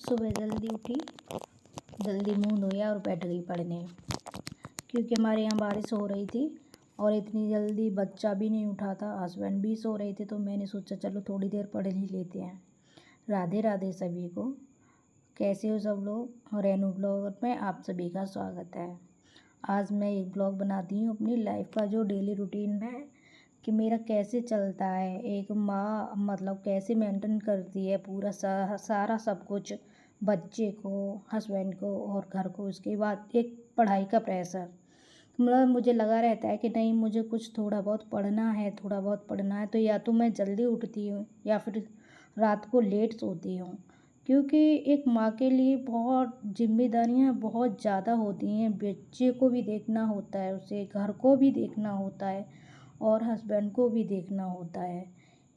सुबह जल्दी उठी, जल्दी मुँह धोया और बैठ गई पढ़ने, क्योंकि हमारे यहाँ बारिश हो रही थी और इतनी जल्दी बच्चा भी नहीं उठा था, हस्बैंड भी सो रहे थे, तो मैंने सोचा चलो थोड़ी देर पढ़ ही लेते हैं। राधे राधे सभी को, कैसे हो सब लोग। और रेनू ब्लॉगर में आप सभी का स्वागत है। आज मैं एक ब्लॉग बनाती हूँ अपनी लाइफ का, जो डेली रूटीन है कि मेरा कैसे चलता है। एक माँ मतलब कैसे मेंटेन करती है पूरा सारा सब कुछ, बच्चे को, हस्बैंड को और घर को। उसके बाद एक पढ़ाई का प्रेशर, मतलब मुझे लगा रहता है कि नहीं, मुझे कुछ थोड़ा बहुत पढ़ना है, तो या तो मैं जल्दी उठती हूँ या फिर रात को लेट सोती हूँ, क्योंकि एक माँ के लिए बहुत जिम्मेदारियाँ बहुत ज़्यादा होती हैं। बच्चे को भी देखना होता है, उसे घर को भी देखना होता है और हस्बैंड को भी देखना होता है।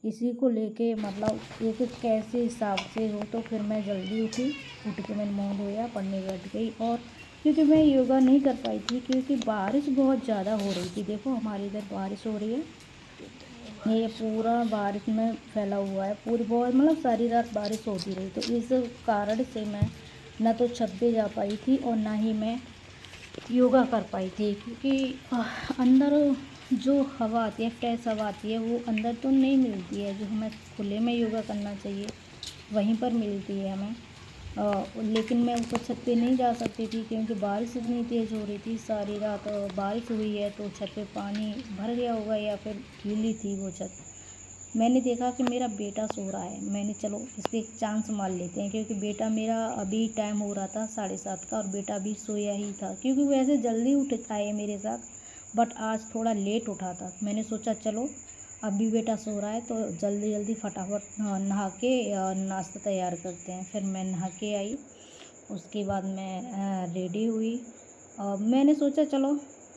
इसी को लेके मतलब एक कैसे हिसाब से हो, तो फिर मैं जल्दी उठी, उठ के मैंने मुँह धोया, पढ़ने बैठ गई। और क्योंकि मैं योगा नहीं कर पाई थी, क्योंकि बारिश बहुत ज़्यादा हो रही थी। देखो हमारे इधर बारिश हो रही है, ये पूरा बारिश में फैला हुआ है, पूरी बहुत मतलब सारी रात बारिश होती रही। तो इस कारण से मैं ना तो छत पे जा पाई थी और ना ही मैं योगा कर पाई थी, क्योंकि अंदर जो हवा आती है, फ्रेश हवा आती है, वो अंदर तो नहीं मिलती है। जो हमें खुले में योगा करना चाहिए वहीं पर मिलती है हमें। लेकिन मैं ऊपर छत पे नहीं जा सकती थी, क्योंकि बारिश इतनी तेज़ हो रही थी। सारी रात बारिश हुई है, तो छत पे पानी भर गया होगा या फिर गीली थी वो छत। मैंने देखा कि मेरा बेटा सो रहा है, मैंने चलो इस पर एक चांस मार लेते हैं, क्योंकि बेटा मेरा अभी टाइम हो रहा था 7:30 का और बेटा भी सोया ही था, क्योंकि वैसे जल्दी उठता है मेरे साथ, बट आज थोड़ा लेट उठा था। मैंने सोचा चलो अभी बेटा सो रहा है तो जल्दी जल्दी फटाफट नहा के नाश्ता तैयार करते हैं। फिर मैं नहा के आई, उसके बाद मैं रेडी हुई। मैंने सोचा चलो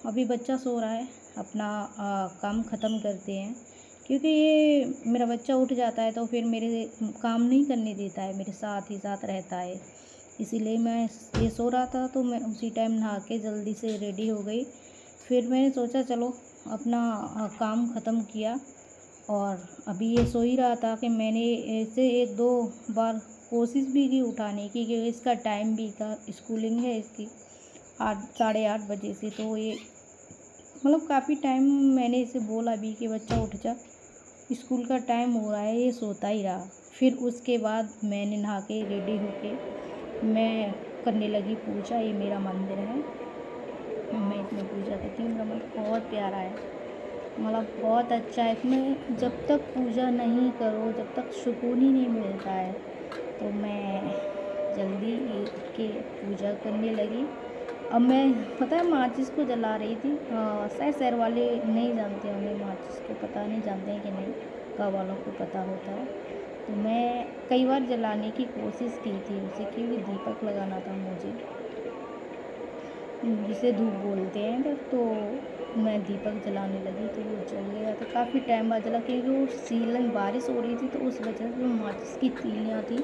अभी बच्चा सो रहा है, अपना काम ख़त्म करते हैं, क्योंकि ये मेरा बच्चा उठ जाता है तो फिर मेरे काम नहीं करने देता है, मेरे साथ ही साथ रहता है। इसीलिए मैं ये सो रहा था तो मैं उसी टाइम नहा के जल्दी से रेडी हो गई। फिर मैंने सोचा चलो अपना काम ख़त्म किया। और अभी ये सो ही रहा था कि मैंने ऐसे 1-2 बार कोशिश भी की उठाने की, क्योंकि इसका टाइम भी था, स्कूलिंग है इसकी 8 साढ़े 8 बजे से। तो ये मतलब काफ़ी टाइम मैंने इसे बोला भी कि बच्चा उठ जा, स्कूल का टाइम हो रहा है, ये सोता ही रहा। फिर उसके बाद मैंने नहा के रेडी होके मैं करने लगी पूजा। ये मेरा मंदिर है, मैं इसमें पूजा करती हूँ। मेरा मंदिर बहुत प्यारा है, मतलब बहुत अच्छा है। इसमें जब तक पूजा नहीं करो, जब तक सुकून ही नहीं मिलता है। तो मैं जल्दी उठ के पूजा करने लगी। अब मैं पता है माचिस को जला रही थी। शायद शहर वाले नहीं जानते होंगे माचिस को, पता नहीं, जानते हैं कि नहीं, गाँव वालों को पता होता है। तो मैं कई बार जलाने की कोशिश की थी उसे, क्योंकि दीपक लगाना था मुझे, जिसे धूप बोलते हैं बस। तो मैं दीपक जलाने लगी तो वो जल गया, तो काफ़ी टाइम बाद जला, क्योंकि वो सीलन बारिश हो रही थी, तो उस वजह से जो माचिस की तीलियाँ थी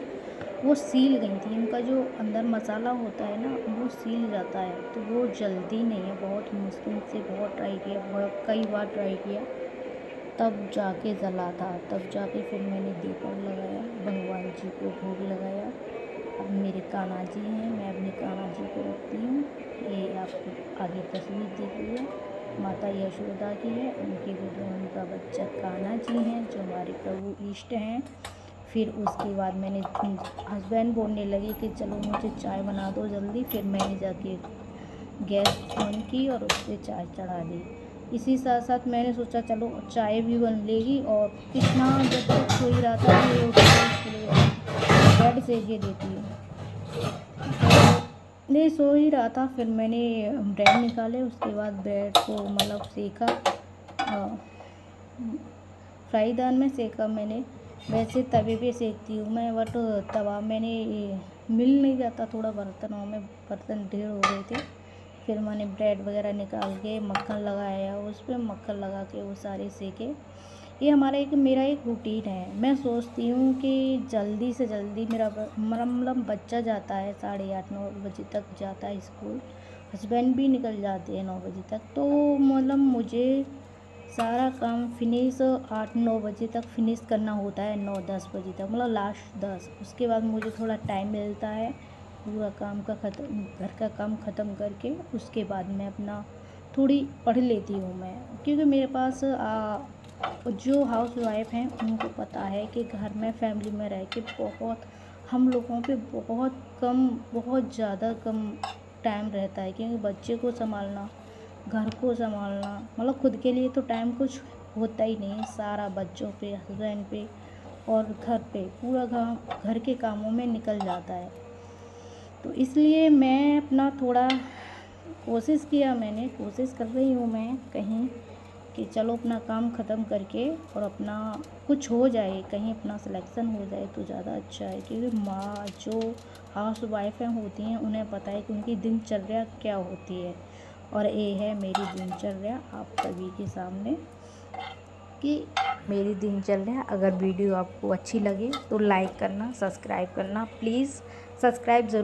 वो सील गई थी। इनका जो अंदर मसाला होता है ना, वो सील जाता है, तो वो जलती नहीं है। बहुत मुश्किल से बहुत ट्राई किया, बहुत कई बार ट्राई किया, तब जाके जला था। तब जाके फिर मैंने दीपक लगाया, भगवान जी को भोग लगाया। अब मेरे कान्हा जी हैं, मैं अपने कान्हा जी को रखती हूँ। ये आपको आगे तस्वीर दिख रही है, माता यशोदा की है, उनका बच्चा कान्हा जी हैं, जो हमारे प्रभु इष्ट हैं। फिर उसके बाद मैंने हस्बैंड बोलने लगे कि चलो मुझे चाय बना दो जल्दी। फिर मैंने जाके गैस ऑन की और उस पर चाय चढ़ा दी। इसी साथ साथ मैंने सोचा चलो चाय भी बन लेगी। और कृष्णा जब तक सो ही रहा था, ये उठ के उसके लिए ब्रेड सेक के देती है, नहीं सो ही रहा था। फिर मैंने ब्रेड निकाले, उसके बाद ब्रेड को मतलब सेका, फ्राई पैन में सेका मैंने। वैसे तवे पे सेकती हूँ मैं, बट तवा मैंने मिल नहीं जाता, थोड़ा बर्तनों में बर्तन ढेर हो गए थे। फिर मैंने ब्रेड वगैरह निकाल के मक्खन लगाया, उस पर मक्खन लगा के वो सारे सेके। ये मेरा एक रूटीन है। मैं सोचती हूँ कि जल्दी से जल्दी मेरा मतलब बच्चा जाता है 8:30-9 बजे तक जाता है स्कूल, हस्बैंड भी निकल जाते हैं 9 बजे तक, तो मतलब मुझे सारा काम फिनिश 8-9 बजे तक फिनिश करना होता है, 9-10 बजे तक, मतलब लास्ट 10। उसके बाद मुझे थोड़ा टाइम मिलता है पूरा काम का घर का काम ख़त्म करके। उसके बाद मैं अपना थोड़ी पढ़ लेती हूँ मैं, क्योंकि मेरे पास जो हाउस वाइफ हैं उनको पता है कि घर में फैमिली में रह के बहुत हम लोगों पे बहुत ज़्यादा कम टाइम रहता है, क्योंकि बच्चे को संभालना, घर को संभालना, मतलब खुद के लिए तो टाइम कुछ होता ही नहीं है। सारा बच्चों पे, हस्बैंड पे और घर पे, पूरा घर के कामों में निकल जाता है। तो इसलिए मैं अपना थोड़ा मैंने कोशिश कर रही हूँ मैं कहीं कि चलो अपना काम ख़त्म करके और अपना कुछ हो जाए, कहीं अपना सिलेक्शन हो जाए तो ज़्यादा अच्छा है। क्योंकि माँ जो हाउस वाइफ़ें होती हैं उन्हें पता है कि उनकी दिनचर्या क्या होती है, और ये है मेरी दिनचर्या आप सभी के सामने कि मेरी दिनचर्या। अगर वीडियो आपको अच्छी लगे तो लाइक करना, सब्सक्राइब करना, प्लीज़ सब्सक्राइब ज़रूर।